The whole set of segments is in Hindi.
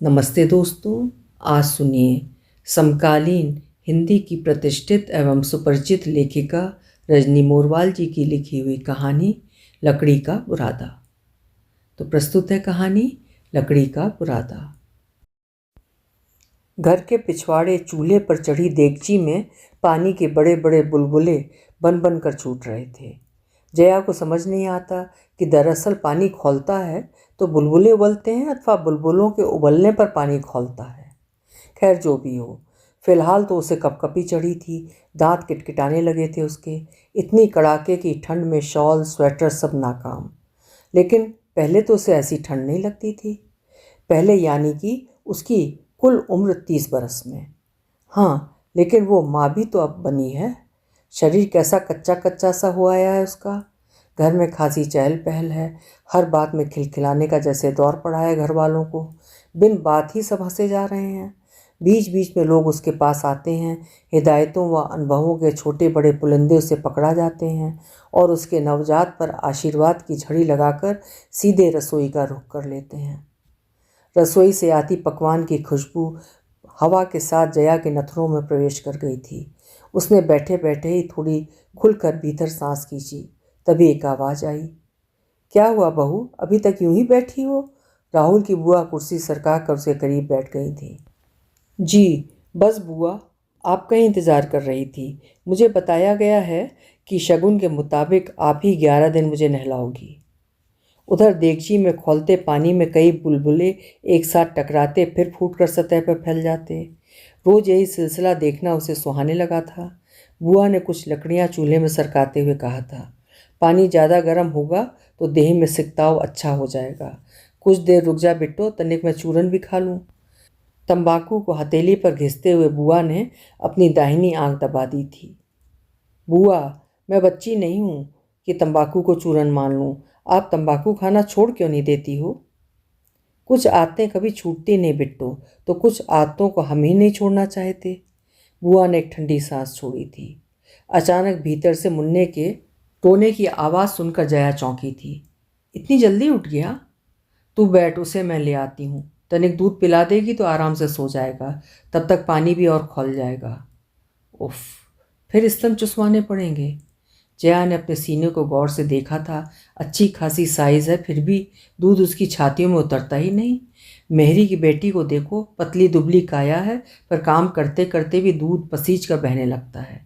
नमस्ते दोस्तों, आज सुनिए समकालीन हिंदी की प्रतिष्ठित एवं सुपरिचित लेखिका रजनी मोरवाल जी की लिखी हुई कहानी लकड़ी का बुरादा। तो प्रस्तुत है कहानी लकड़ी का बुरादा। घर के पिछवाड़े चूल्हे पर चढ़ी देगची में पानी के बड़े बड़े बुलबुले बन बन कर छूट रहे थे। जया को समझ नहीं आता कि दरअसल पानी खौलता है तो बुलबुले उबलते हैं अथवा बुलबुलों के उबलने पर पानी खौलता है। खैर जो भी हो, फिलहाल तो उसे कपकपी चढ़ी थी, दांत किटकिटाने लगे थे उसके। इतनी कड़ाके की ठंड में शॉल स्वेटर सब नाकाम। लेकिन पहले तो उसे ऐसी ठंड नहीं लगती थी। पहले यानी कि उसकी कुल उम्र 30 बरस में। हाँ, लेकिन वो माँ भी तो अब बनी है। शरीर कैसा कच्चा कच्चा सा हुआ आया है उसका। घर में खासी चहल पहल है, हर बात में खिलखिलाने का जैसे दौर पड़ा है घर वालों को। बिन बात ही सब हंसे जा रहे हैं। बीच बीच में लोग उसके पास आते हैं, हिदायतों व अनुभवों के छोटे बड़े पुलिंदे उसे पकड़ा जाते हैं और उसके नवजात पर आशीर्वाद की झड़ी लगाकर सीधे रसोई का रुख कर लेते हैं। रसोई से आती पकवान की खुशबू हवा के साथ जया के नथनों में प्रवेश कर गई थी। उसने बैठे बैठे ही थोड़ी खुलकर भीतर सांस खींची। तभी एक आवाज़ आई, क्या हुआ बहू, अभी तक यूं ही बैठी हो? राहुल की बुआ कुर्सी सरका कर उसके करीब बैठ गई थी। जी बस बुआ, आपका ही इंतज़ार कर रही थी। मुझे बताया गया है कि शगुन के मुताबिक आप ही 11 दिन मुझे नहलाओगी। उधर देगची में खौलते पानी में कई बुलबुले एक साथ टकराते फिर फूटकर सतह पर फैल जाते। रोज यही सिलसिला देखना उसे सुहाने लगा था। बुआ ने कुछ लकड़ियां चूल्हे में सरकाते हुए कहा था, पानी ज़्यादा गर्म होगा तो देह में सिकताव अच्छा हो जाएगा। कुछ देर रुक जा बिट्टो, तनिक मैं चूरन भी खा लूँ। तंबाकू को हथेली पर घिसते हुए बुआ ने अपनी दाहिनी आंख दबा दी थी। बुआ, मैं बच्ची नहीं हूँ कि तंबाकू को चूरन मान लूँ। आप तंबाकू खाना छोड़ क्यों नहीं देती हो? कुछ आदतें कभी छूटती नहीं बिट्टू, तो कुछ आदतों को हम ही नहीं छोड़ना चाहते। बुआ ने एक ठंडी सांस छोड़ी थी। अचानक भीतर से मुन्ने के टोने की आवाज़ सुनकर जया चौंकी थी। इतनी जल्दी उठ गया? तू बैठ, उसे मैं ले आती हूँ। तनिक दूध पिला देगी तो आराम से सो जाएगा, तब तक पानी भी और खौल जाएगा। उफ, फिर स्तन चुसवाने पड़ेंगे। जया ने अपने सीने को गौर से देखा था। अच्छी खासी साइज है, फिर भी दूध उसकी छातियों में उतरता ही नहीं। मेहरी की बेटी को देखो, पतली दुबली काया है, पर काम करते करते भी दूध पसीज कर बहने लगता है।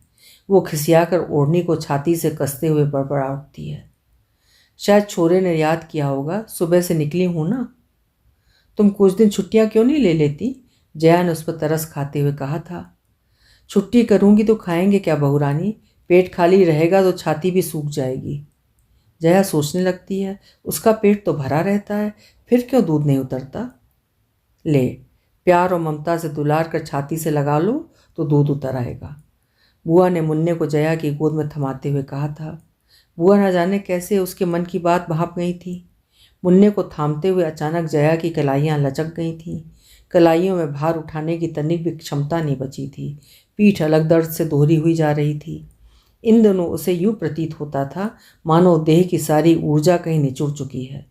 वो खिसियाकर ओढ़नी को छाती से कसते हुए बड़बड़ा उठती है। शायद छोरे ने याद किया होगा, सुबह से निकली हूं ना। तुम कुछ दिन छुट्टियां क्यों नहीं ले लेती? जया ने उस पर तरस खाते हुए कहा था। छुट्टी करूंगी तो खाएंगे क्या बहुरानी? पेट खाली रहेगा तो छाती भी सूख जाएगी। जया सोचने लगती है, उसका पेट तो भरा रहता है, फिर क्यों दूध नहीं उतरता? ले, प्यार और ममता से दुलार कर छाती से लगा लो तो दूध उतर आएगा। बुआ ने मुन्ने को जया की गोद में थमाते हुए कहा था। बुआ न जाने कैसे उसके मन की बात भाप गई थी। मुन्ने को थामते हुए अचानक जया की कलाइयाँ लचक गई थीं। कलाइयों में भार उठाने की तनिक भी क्षमता नहीं बची थी। पीठ अलग दर्द से दोहरी हुई जा रही थी। इन दिनों उसे यूं प्रतीत होता था मानो देह की सारी ऊर्जा कहीं निचुड़ चुकी है।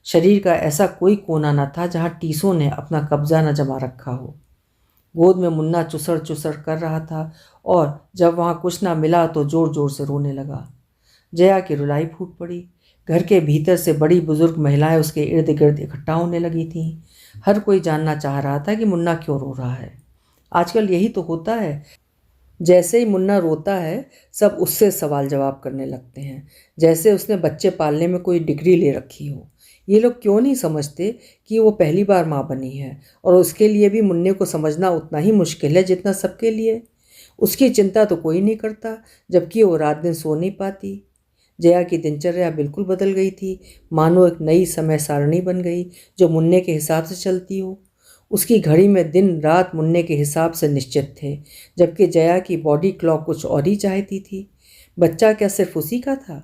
शरीर का ऐसा कोई कोना न था जहाँ टीसों ने अपना कब्जा न जमा रखा हो। गोद में मुन्ना चुसड़ चुसड़ कर रहा था और जब वहाँ कुछ ना मिला तो जोर जोर से रोने लगा। जया की रुलाई फूट पड़ी। घर के भीतर से बड़ी बुजुर्ग महिलाएं उसके इर्द गिर्द इकट्ठा होने लगी थीं। हर कोई जानना चाह रहा था कि मुन्ना क्यों रो रहा है। आजकल यही तो होता है, जैसे ही मुन्ना रोता है सब उससे सवाल जवाब करने लगते हैं, जैसे उसने बच्चे पालने में कोई डिग्री ले रखी हो। ये लोग क्यों नहीं समझते कि वो पहली बार माँ बनी है और उसके लिए भी मुन्ने को समझना उतना ही मुश्किल है जितना सबके लिए। उसकी चिंता तो कोई नहीं करता, जबकि वो रात दिन सो नहीं पाती। जया की दिनचर्या बिल्कुल बदल गई थी, मानो एक नई समय सारणी बन गई जो मुन्ने के हिसाब से चलती हो। उसकी घड़ी में दिन रात मुन्ने के हिसाब से निश्चित थे, जबकि जया की बॉडी क्लॉक कुछ और ही चाहती थी। बच्चा क्या सिर्फ उसी का था?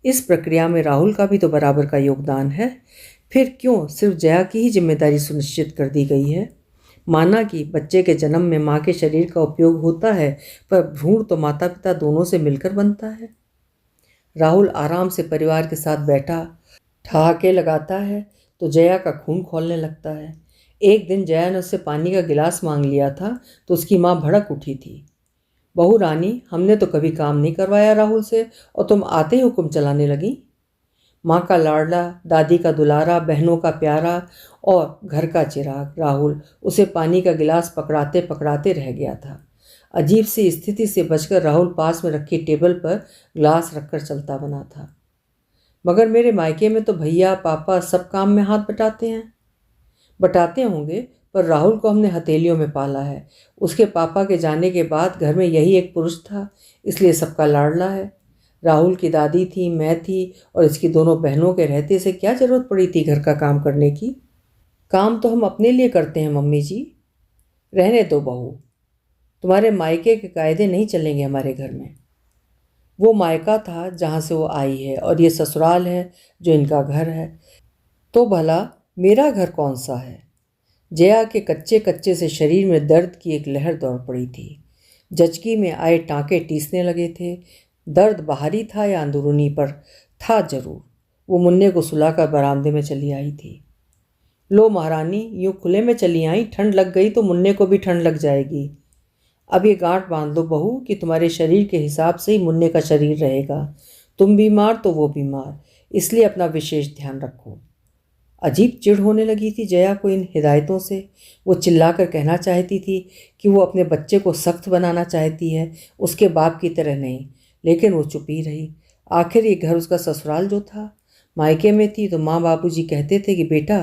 इस प्रक्रिया में राहुल का भी तो बराबर का योगदान है। फिर क्यों सिर्फ जया की ही जिम्मेदारी सुनिश्चित कर दी गई है? माना कि बच्चे के जन्म में माँ के शरीर का उपयोग होता है, पर भ्रूण तो माता पिता दोनों से मिलकर बनता है। राहुल आराम से परिवार के साथ बैठा ठहाके लगाता है तो जया का खून खौलने लगता है। एक दिन जया ने उससे पानी का गिलास मांग लिया था तो उसकी माँ भड़क उठी थी। बहू रानी, हमने तो कभी काम नहीं करवाया राहुल से और तुम आते ही हुक्म चलाने लगी। माँ का लाडला, दादी का दुलारा, बहनों का प्यारा और घर का चिराग राहुल उसे पानी का गिलास पकड़ाते पकड़ाते रह गया था। अजीब सी स्थिति से बचकर राहुल पास में रखी टेबल पर ग्लास रखकर चलता बना था। मगर मेरे मायके में तो भैया पापा सब काम में हाथ बटाते हैं। बटाते होंगे, पर राहुल को हमने हथेलियों में पाला है। उसके पापा के जाने के बाद घर में यही एक पुरुष था, इसलिए सबका लाडला है। राहुल की दादी थी, मैं थी और इसकी दोनों बहनों के रहते से क्या जरूरत पड़ी थी घर का काम करने की। काम तो हम अपने लिए करते हैं मम्मी जी। रहने दो बहू, तुम्हारे मायके के कायदे नहीं चलेंगे हमारे घर में। वो मायका था जहाँ से वो आई है और ये ससुराल है जो इनका घर है, तो भला मेरा घर कौन सा है। जया के कच्चे कच्चे से शरीर में दर्द की एक लहर दौड़ पड़ी थी। जचकी में आए टाँके टीसने लगे थे। दर्द बाहरी था या अंदरूनी, पर था जरूर। वो मुन्ने को सुलाकर बरामदे में चली आई थी। लो महारानी, यूँ खुले में चली आई, ठंड लग गई तो मुन्ने को भी ठंड लग जाएगी। अब ये गांठ बांध दो बहू कि तुम्हारे शरीर के हिसाब से ही मुन्ने का शरीर रहेगा। तुम बीमार तो वो बीमार, इसलिए अपना विशेष ध्यान रखो। अजीब चिढ़ होने लगी थी जया को इन हिदायतों से। वो चिल्लाकर कहना चाहती थी कि वो अपने बच्चे को सख्त बनाना चाहती है, उसके बाप की तरह नहीं, लेकिन वो चुप ही रही। आखिर ये घर उसका ससुराल जो था। मायके में थी तो माँ बाबूजी कहते थे कि बेटा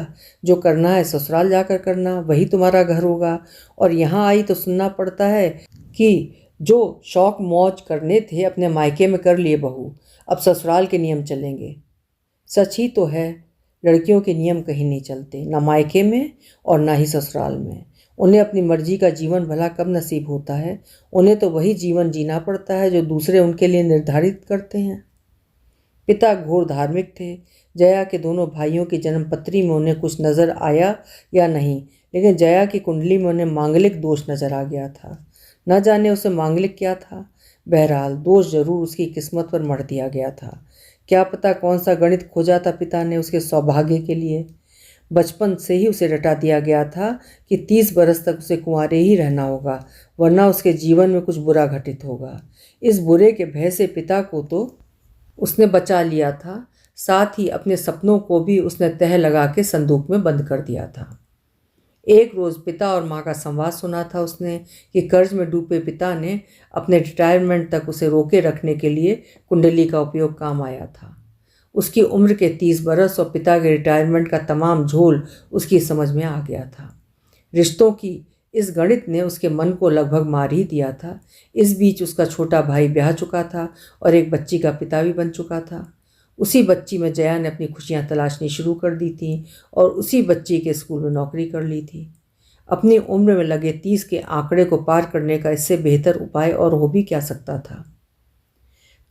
जो करना है ससुराल जाकर करना, वही तुम्हारा घर होगा। और यहाँ आई तो सुनना पड़ता है कि जो शौक मौज करने थे अपने मायके में कर लिए बहू, अब ससुराल के नियम चलेंगे। सच ही तो है, लड़कियों के नियम कहीं नहीं चलते, ना मायके में और ना ही ससुराल में। उन्हें अपनी मर्जी का जीवन भला कब नसीब होता है। उन्हें तो वही जीवन जीना पड़ता है जो दूसरे उनके लिए निर्धारित करते हैं। पिता घोर धार्मिक थे। जया के दोनों भाइयों की जन्मपत्री में उन्हें कुछ नज़र आया या नहीं, लेकिन जया की कुंडली में उन्हें मांगलिक दोष नजर आ गया था। न जाने उसे मांगलिक क्या था, बहरहाल दोष जरूर उसकी किस्मत पर मढ़ दिया गया था। क्या पता कौन सा गणित खोजा था पिता ने उसके सौभाग्य के लिए। बचपन से ही उसे रटा दिया गया था कि 30 बरस तक उसे कुंवारे ही रहना होगा, वरना उसके जीवन में कुछ बुरा घटित होगा। इस बुरे के भय से पिता को तो उसने बचा लिया था, साथ ही अपने सपनों को भी उसने तह लगा के संदूक में बंद कर दिया था। एक रोज़ पिता और माँ का संवाद सुना था उसने कि कर्ज में डूबे पिता ने अपने रिटायरमेंट तक उसे रोके रखने के लिए कुंडली का उपयोग काम आया था। उसकी उम्र के 30 बरस और पिता के रिटायरमेंट का तमाम झोल उसकी समझ में आ गया था। रिश्तों की इस गणित ने उसके मन को लगभग मार ही दिया था। इस बीच उसका छोटा भाई ब्याह चुका था और एक बच्ची का पिता भी बन चुका था। उसी बच्ची में जया ने अपनी खुशियां तलाशनी शुरू कर दी थी और उसी बच्ची के स्कूल में नौकरी कर ली थी। अपनी उम्र में लगे 30 के आंकड़े को पार करने का इससे बेहतर उपाय और हो भी क्या सकता था।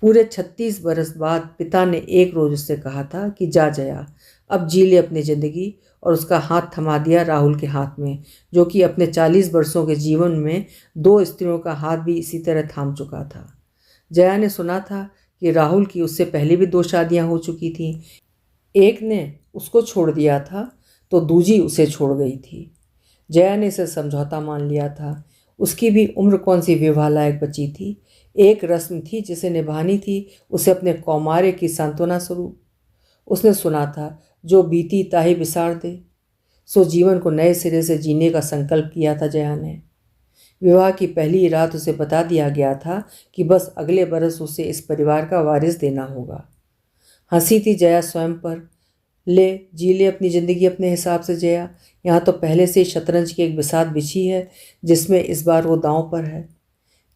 पूरे 36 बरस बाद पिता ने एक रोज उससे कहा था कि जा जया, अब जी ले अपनी ज़िंदगी, और उसका हाथ थमा दिया राहुल के हाथ में, जो कि अपने 40 बरसों के जीवन में 2 स्त्रियों का हाथ भी इसी तरह थाम चुका था। जया ने सुना था कि राहुल की उससे पहले भी 2 शादियां हो चुकी थीं। एक ने उसको छोड़ दिया था तो दूजी उसे छोड़ गई थी। जया ने इसे समझौता मान लिया था। उसकी भी उम्र कौन सी विवाह लायक बची थी। एक रस्म थी जिसे निभानी थी उसे अपने कौमारे की सांत्वना स्वरूप। उसने सुना था जो बीती ताही बिसार दे। सो जीवन को नए सिरे से जीने का संकल्प किया था जया ने। विवाह की पहली रात उसे बता दिया गया था कि बस अगले बरस उसे इस परिवार का वारिस देना होगा। हंसी थी जया स्वयं पर। ले जी ले अपनी ज़िंदगी अपने हिसाब से जया, यहाँ तो पहले से ही शतरंज की एक बिसात बिछी है जिसमें इस बार वो दांव पर है।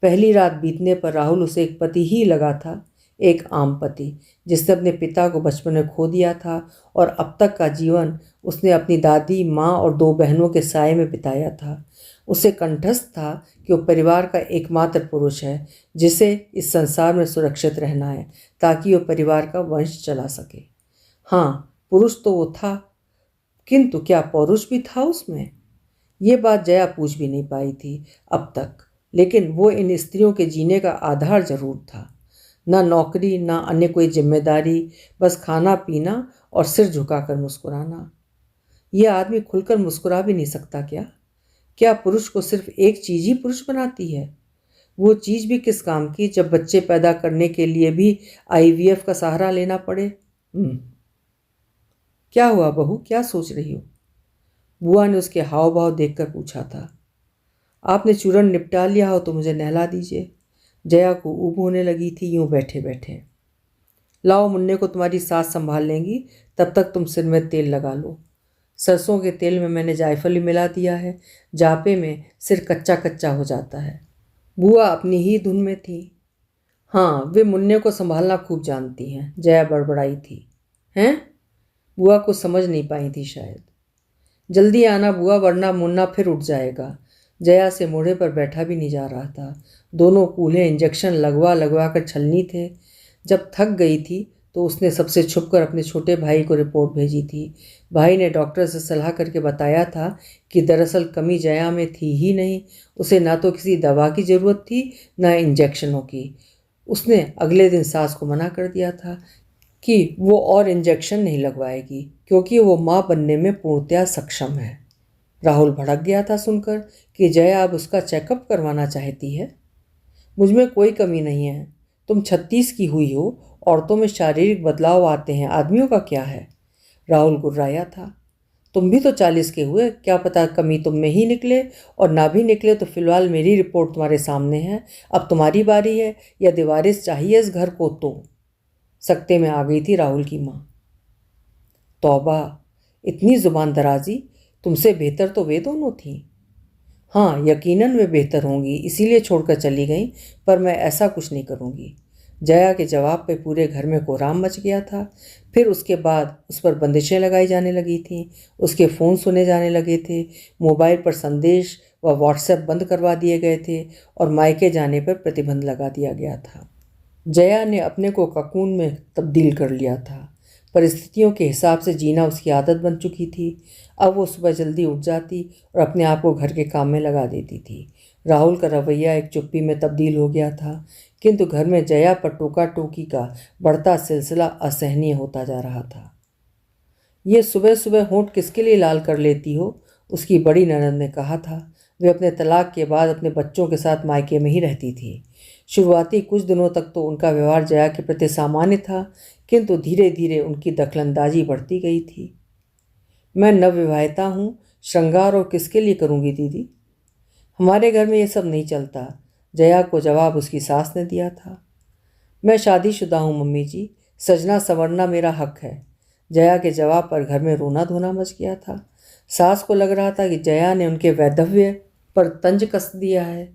पहली रात बीतने पर राहुल उसे एक पति ही लगा था, एक आम पति जिसने अपने पिता को बचपन में खो दिया था और अब तक का जीवन उसने अपनी दादी, माँ और 2 बहनों के साये में बिताया था। उसे कंठस्थ था कि वो परिवार का एकमात्र पुरुष है जिसे इस संसार में सुरक्षित रहना है ताकि वो परिवार का वंश चला सके। हाँ, पुरुष तो वो था, किंतु क्या पौरुष भी था उसमें? ये बात जया पूछ भी नहीं पाई थी अब तक, लेकिन वो इन स्त्रियों के जीने का आधार जरूर था। ना नौकरी, ना अन्य कोई जिम्मेदारी, बस खाना पीना और सिर झुकाकर मुस्कुराना। ये आदमी खुलकर मुस्कुरा भी नहीं सकता क्या? क्या पुरुष को सिर्फ एक चीज ही पुरुष बनाती है? वो चीज भी किस काम की जब बच्चे पैदा करने के लिए भी आईवीएफ का सहारा लेना पड़े? क्या हुआ बहू, क्या सोच रही हो? बुआ ने उसके हाव भाव देखकर पूछा था। आपने चूरन निपटा लिया हो तो मुझे नहला दीजिए। जया को ऊब होने लगी थी यूं बैठे बैठे। लाओ, मुन्ने को तुम्हारी सास संभाल लेंगी, तब तक तुम सिर में तेल लगा लो। सरसों के तेल में मैंने जायफल मिला दिया है, जापे में सिर कच्चा कच्चा हो जाता है। बुआ अपनी ही धुन में थी। हाँ, वे मुन्ने को संभालना खूब जानती हैं, जया बड़बड़ाई थी। हैं? बुआ को समझ नहीं पाई थी शायद। जल्दी आना बुआ, वरना मुन्ना फिर उठ जाएगा। जया से मोढ़े पर बैठा भी नहीं जा रहा था। दोनों कूल्हे इंजेक्शन लगवा लगवा कर छलनी थे। जब थक गई थी तो उसने सबसे छुपकर अपने छोटे भाई को रिपोर्ट भेजी थी। भाई ने डॉक्टर से सलाह करके बताया था कि दरअसल कमी जया में थी ही नहीं। उसे ना तो किसी दवा की ज़रूरत थी, ना इंजेक्शनों की। उसने अगले दिन सास को मना कर दिया था कि वो और इंजेक्शन नहीं लगवाएगी, क्योंकि वो माँ बनने में पूर्णतया सक्षम है। राहुल भड़क गया था सुनकर कि जया अब उसका चेकअप करवाना चाहती है। मुझमें कोई कमी नहीं है। तुम 36 की हुई हो, औरतों में शारीरिक बदलाव आते हैं, आदमियों का क्या है? राहुल गुर्राया था। तुम भी तो 40 के हुए, क्या पता कमी तुम में ही निकले, और ना भी निकले तो फिलहाल मेरी रिपोर्ट तुम्हारे सामने है। अब तुम्हारी बारी है, या दीवारिस चाहिए इस घर को तो। सकते में आ गई थी राहुल की माँ। तौबा, इतनी जुबान दराजी, तुमसे बेहतर तो वे दोनों थीं। हाँ, यकीनन वे बेहतर होंगी, इसीलिए छोड़कर चली गईं, पर मैं ऐसा कुछ नहीं करूँगी। जया के जवाब पे पूरे घर में कोहराम मच गया था। फिर उसके बाद उस पर बंदिशें लगाई जाने लगी थीं। उसके फ़ोन सुने जाने लगे थे, मोबाइल पर संदेश व व्हाट्सएप बंद करवा दिए गए थे, और मायके जाने पर प्रतिबंध लगा दिया गया था। जया ने अपने को ककून में तब्दील कर लिया था। परिस्थितियों के हिसाब से जीना उसकी आदत बन चुकी थी। अब वो सुबह जल्दी उठ जाती और अपने आप को घर के काम में लगा देती थी। राहुल का रवैया एक चुप्पी में तब्दील हो गया था, किंतु घर में जया पर टोका टोकी का बढ़ता सिलसिला असहनीय होता जा रहा था। ये सुबह सुबह होंठ किसके लिए लाल कर लेती हो? उसकी बड़ी ननद ने कहा था। वे अपने तलाक के बाद अपने बच्चों के साथ मायके में ही रहती थी। शुरुआती कुछ दिनों तक तो उनका व्यवहार जया के प्रति सामान्य था, किंतु धीरे धीरे उनकी दखलंदाजी बढ़ती गई थी। मैं नवविवाहिता हूँ, श्रृंगार और किसके लिए करूँगी दीदी? हमारे घर में ये सब नहीं चलता, जया को जवाब उसकी सास ने दिया था। मैं शादीशुदा हूँ मम्मी जी, सजना संवरना मेरा हक है। जया के जवाब पर घर में रोना धोना मच गया था। सास को लग रहा था कि जया ने उनके वैधव्य पर तंज कस दिया है,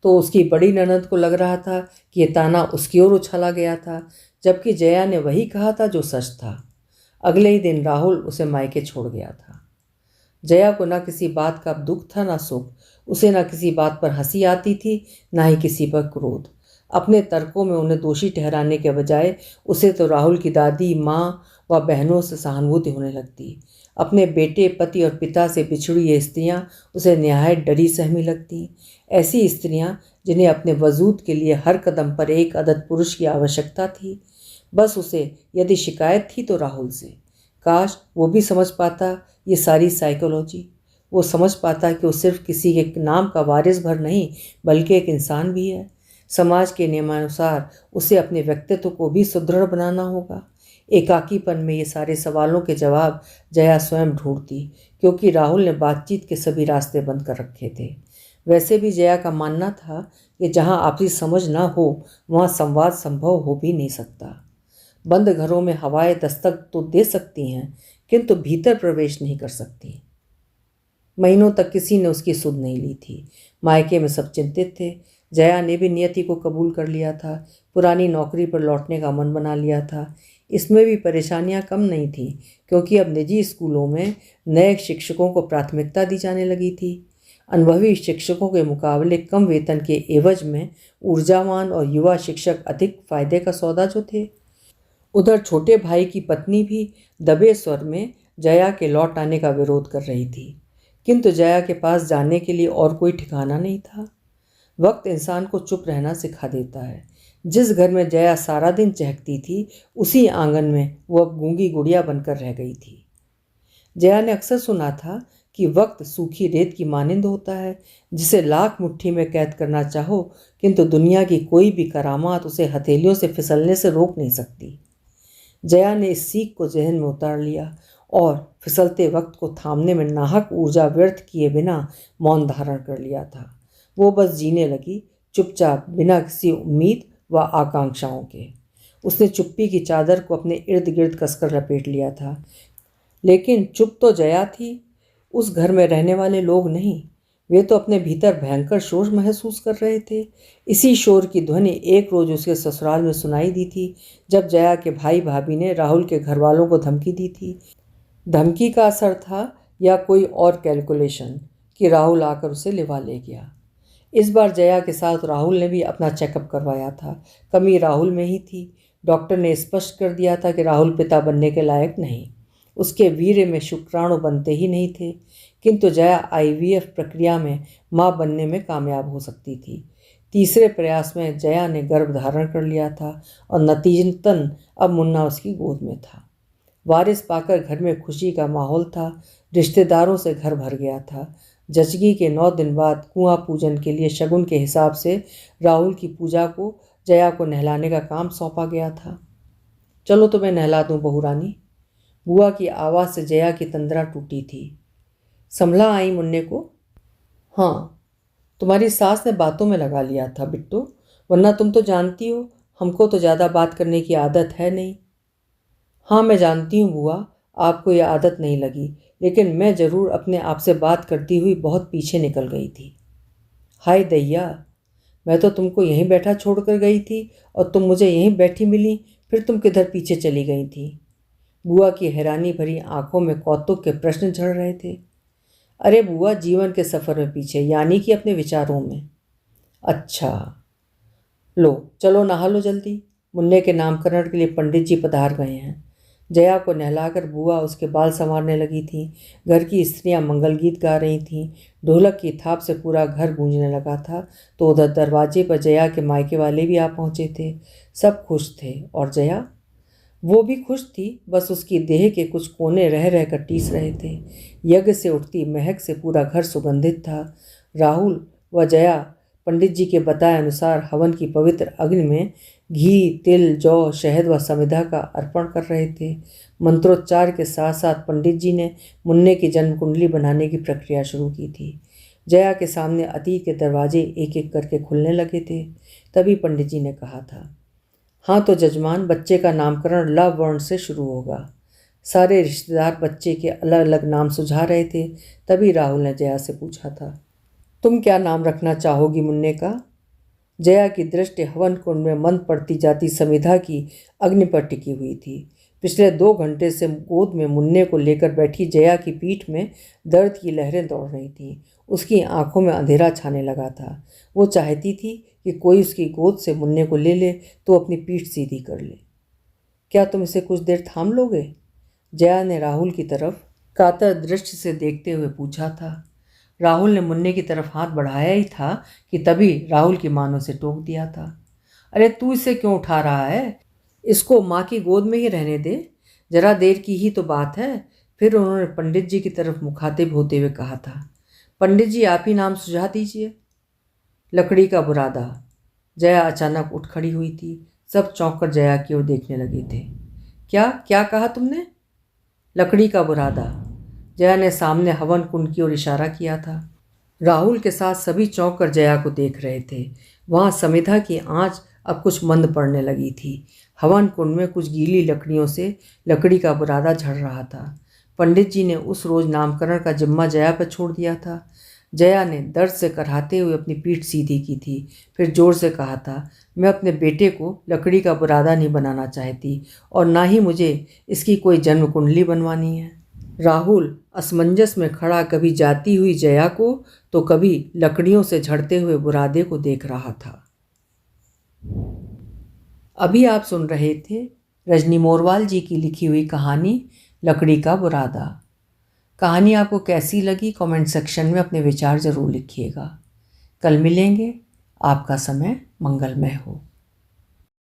तो उसकी बड़ी ननद को लग रहा था कि ये ताना उसकी ओर उछाला गया था, जबकि जया ने वही कहा था जो सच था। अगले ही दिन राहुल उसे मायके छोड़ गया था। जया को ना किसी बात का दुख था ना सुख। उसे ना किसी बात पर हंसी आती थी, ना ही किसी पर क्रोध। अपने तर्कों में उन्हें दोषी ठहराने के बजाय उसे तो राहुल की दादी, माँ व बहनों से सहानुभूति होने लगती। अपने बेटे, पति और पिता से बिछड़ी ये स्त्रियाँ उसे निहायत डरी सहमी लगती। ऐसी स्त्रियाँ जिन्हें अपने वजूद के लिए हर कदम पर एक अदद पुरुष की आवश्यकता थी। बस उसे यदि शिकायत थी तो राहुल से। काश वो भी समझ पाता ये सारी साइकोलॉजी। वो समझ पाता कि वो सिर्फ किसी के नाम का वारिस भर नहीं, बल्कि एक इंसान भी है। समाज के नियमानुसार उसे अपने व्यक्तित्व को भी सुदृढ़ बनाना होगा। एकाकीपन में ये सारे सवालों के जवाब जया स्वयं ढूंढती, क्योंकि राहुल ने बातचीत के सभी रास्ते बंद कर रखे थे। वैसे भी जया का मानना था कि जहाँ आपसी समझ ना हो, वहाँ संवाद संभव हो भी नहीं सकता। बंद घरों में हवाएं दस्तक तो दे सकती हैं, किंतु भीतर प्रवेश नहीं कर सकती। महीनों तक किसी ने उसकी सुध नहीं ली थी। मायके में सब चिंतित थे। जया ने भी नियति को कबूल कर लिया था। पुरानी नौकरी पर लौटने का मन बना लिया था। इसमें भी परेशानियां कम नहीं थीं, क्योंकि अब निजी स्कूलों में नए शिक्षकों को प्राथमिकता दी जाने लगी थी। अनुभवी शिक्षकों के मुकाबले कम वेतन के एवज में ऊर्जावान और युवा शिक्षक अधिक फायदे का सौदा जो थे। उधर छोटे भाई की पत्नी भी दबे स्वर में जया के लौट आने का विरोध कर रही थी, किंतु जया के पास जाने के लिए और कोई ठिकाना नहीं था। वक्त इंसान को चुप रहना सिखा देता है। जिस घर में जया सारा दिन चहकती थी, उसी आंगन में वो अब गूंगी गुड़िया बनकर रह गई थी। जया ने अक्सर सुना था कि वक्त सूखी रेत की मानिंद होता है, जिसे लाख मुट्ठी में कैद करना चाहो किंतु दुनिया की कोई भी करामात उसे हथेलियों से फिसलने से रोक नहीं सकती। जया ने इस सीख को जहन में उतार लिया और फिसलते वक्त को थामने में नाहक ऊर्जा व्यर्थ किए बिना मौन धारण कर लिया था। वो बस जीने लगी, चुपचाप, बिना किसी उम्मीद व आकांक्षाओं के। उसने चुप्पी की चादर को अपने इर्द गिर्द कसकर लपेट लिया था, लेकिन चुप तो जया थी, उस घर में रहने वाले लोग नहीं। वे तो अपने भीतर भयंकर शोर महसूस कर रहे थे। इसी शोर की ध्वनि एक रोज उसके ससुराल में सुनाई दी थी, जब जया के भाई भाभी ने राहुल के घर वालों को धमकी दी थी। धमकी का असर था या कोई और कैलकुलेशन कि राहुल आकर उसे लिवा ले गया। इस बार जया के साथ राहुल ने भी अपना चेकअप करवाया था। कमी राहुल में ही थी। डॉक्टर ने स्पष्ट कर दिया था कि राहुल पिता बनने के लायक नहीं, उसके वीर्य में शुक्राणु बनते ही नहीं थे, किंतु जया IVF प्रक्रिया में मां बनने में कामयाब हो सकती थी। तीसरे प्रयास में जया ने गर्भ धारण कर लिया था और नतीजतन अब मुन्ना उसकी गोद में था। वारिस पाकर घर में खुशी का माहौल था। रिश्तेदारों से घर भर गया था। जचगी के 9 दिन बाद कुआं पूजन के लिए शगुन के हिसाब से राहुल की पूजा को जया को नहलाने का काम सौंपा गया था। चलो तो मैं नहला दूं बहू रानी। बुआ की आवाज़ से जया की तंद्रा टूटी थी। संभला आई मुन्ने को? हाँ, तुम्हारी सास ने बातों में लगा लिया था बिट्टू, वरना तुम तो जानती हो हमको तो ज़्यादा बात करने की आदत है नहीं। हाँ, मैं जानती हूँ बुआ, आपको यह आदत नहीं लगी, लेकिन मैं ज़रूर अपने आप से बात करती हुई बहुत पीछे निकल गई थी। हाय दैया, मैं तो तुमको यहीं बैठा छोड़ कर गई थी और तुम मुझे यहीं बैठी मिली, फिर तुम किधर पीछे चली गई थी? बुआ की हैरानी भरी आंखों में कौतुक के प्रश्न झड़ रहे थे। अरे बुआ, जीवन के सफ़र में पीछे, यानी कि अपने विचारों में। अच्छा, लो चलो नहा लो जल्दी, मुन्ने के नामकरण के लिए पंडित जी पधार गए हैं। जया को नहलाकर बुआ उसके बाल संवारने लगी थी। घर की स्त्रियां मंगल गीत गा रही थीं। ढोलक की थाप से पूरा घर गूंजने लगा था। तो उधर दरवाजे पर जया के मायके वाले भी आ पहुंचे थे। सब खुश थे और जया, वो भी खुश थी, बस उसकी देह के कुछ कोने रह रह कर टीस रहे थे। यज्ञ से उठती महक से पूरा घर सुगंधित था। राहुल व जया पंडित जी के बताए अनुसार हवन की पवित्र अग्नि में घी, तिल, जौ, शहद व समिधा का अर्पण कर रहे थे। मंत्रोच्चार के साथ साथ पंडित जी ने मुन्ने की जन्म कुंडली बनाने की प्रक्रिया शुरू की थी। जया के सामने अतीत के दरवाजे एक एक करके खुलने लगे थे। तभी पंडित जी ने कहा था, हाँ तो जजमान, बच्चे का नामकरण ल वर्ण से शुरू होगा। सारे रिश्तेदार बच्चे के अलग अलग नाम सुझा रहे थे। तभी राहुल ने जया से पूछा था, तुम क्या नाम रखना चाहोगी मुन्ने का? जया की दृष्टि हवन कुंड में मंद पड़ती जाती समिधा की अग्नि पर टिकी हुई थी। पिछले 2 घंटे से गोद में मुन्ने को लेकर बैठी जया की पीठ में दर्द की लहरें दौड़ रही थीं। उसकी आंखों में अंधेरा छाने लगा था। वो चाहती थी कि कोई उसकी गोद से मुन्ने को ले ले तो अपनी पीठ सीधी कर ले। क्या तुम इसे कुछ देर थाम लोगे? जया ने राहुल की तरफ कातर दृष्टि से देखते हुए पूछा था। राहुल ने मुन्ने की तरफ हाथ बढ़ाया ही था कि तभी राहुल की मां ने उसे टोक दिया था। अरे तू इसे क्यों उठा रहा है? इसको माँ की गोद में ही रहने दे, जरा देर की ही तो बात है। फिर उन्होंने पंडित जी की तरफ मुखातिब होते हुए कहा था, पंडित जी आप ही नाम सुझा दीजिए। लकड़ी का बुरादा। जया अचानक उठ खड़ी हुई थी। सब चौंक कर जया की ओर देखने लगे थे। क्या क्या कहा तुमने? लकड़ी का बुरादा। जया ने सामने हवन कुंड की ओर इशारा किया था। राहुल के साथ सभी चौंक कर जया को देख रहे थे। वहाँ समिधा की आंच अब कुछ मंद पड़ने लगी थी। हवन कुंड में कुछ गीली लकड़ियों से लकड़ी का बुरादा झड़ रहा था। पंडित जी ने उस रोज नामकरण का जिम्मा जया पर छोड़ दिया था। जया ने दर्द से कराहते हुए अपनी पीठ सीधी की थी। फिर जोर से कहा था, मैं अपने बेटे को लकड़ी का बुरादा नहीं बनाना चाहती और ना ही मुझे इसकी कोई जन्म कुंडली बनवानी है। राहुल असमंजस में खड़ा कभी जाती हुई जया को तो कभी लकड़ियों से झड़ते हुए बुरादे को देख रहा था। अभी आप सुन रहे थे रजनी मोरवाल जी की लिखी हुई कहानी लकड़ी का बुरादा। कहानी आपको कैसी लगी कमेंट सेक्शन में अपने विचार ज़रूर लिखिएगा। कल मिलेंगे। आपका समय मंगलमय हो।